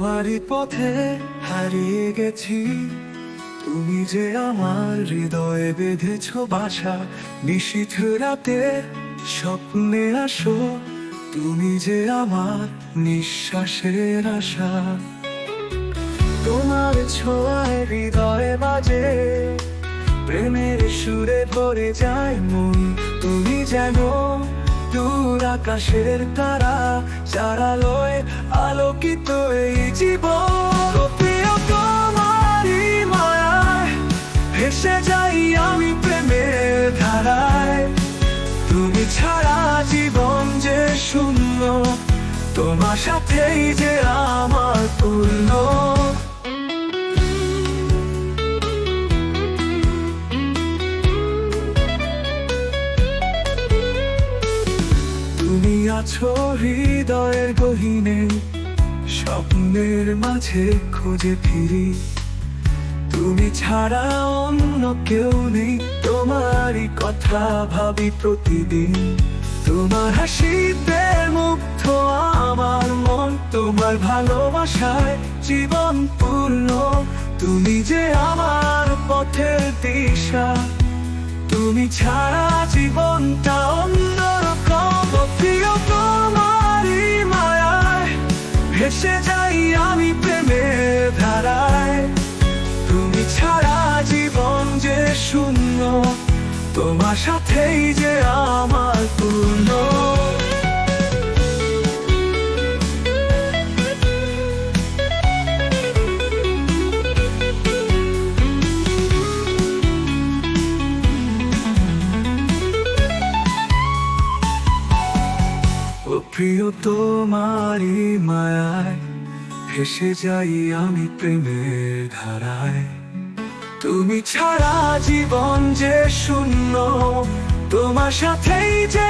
তোমারই পথে হারিয়ে গেছি, তুমি যে আমার হৃদয়ে বেঁধেছ বাসা। নিশীথ রাতে স্বপ্নে আসো, তুমি যে আমার নিঃশ্বাসের আশা। তোমার ছোঁয়ায় হৃদয়ে বাজে, প্রেমের সুরে ভরে যায় মন। তুমি যেন দূর আকাশের তারা, যার আলোয় আলোকিত এই জীবন। ও প্রিয়, তোমারই মায়ায় ভেসে যাই আমি প্রেমের ধারায়। তুমি ছাড়া জীবন যে শূন্য, তোমার সাথেই যে আমার পূর্ণ। তুমি আছো হৃদয়ের গহীনে, স্বপ্নের মাঝে খুঁজে ফিরি। তুমি ছাড়া অন্য কেউ নেই, তোমারই কথা ভাবি প্রতিদিন। তোমার হাসিতে মুগ্ধ আমার মন, তোমার ভালোবাসায় জীবন পূর্ণ। তুমি যে আমার পথের দিশা, তুমি ছাড়া জীবনটা অন্যরকম। প্রিয়, তোমারই মায়ায় ভেসে যাই আমি প্রেমের ধারায়। তুমি ছাড়া জীবন যে শূন্য, তোমার সাথেই যে আমার পূর্ণ। ও প্রিয়, তোমারই মায়ায় ভেসে যাই আমি প্রেমের ধারায়। তুমি ছাড়া জীবন যে শূন্য, তোমার সাথেই যে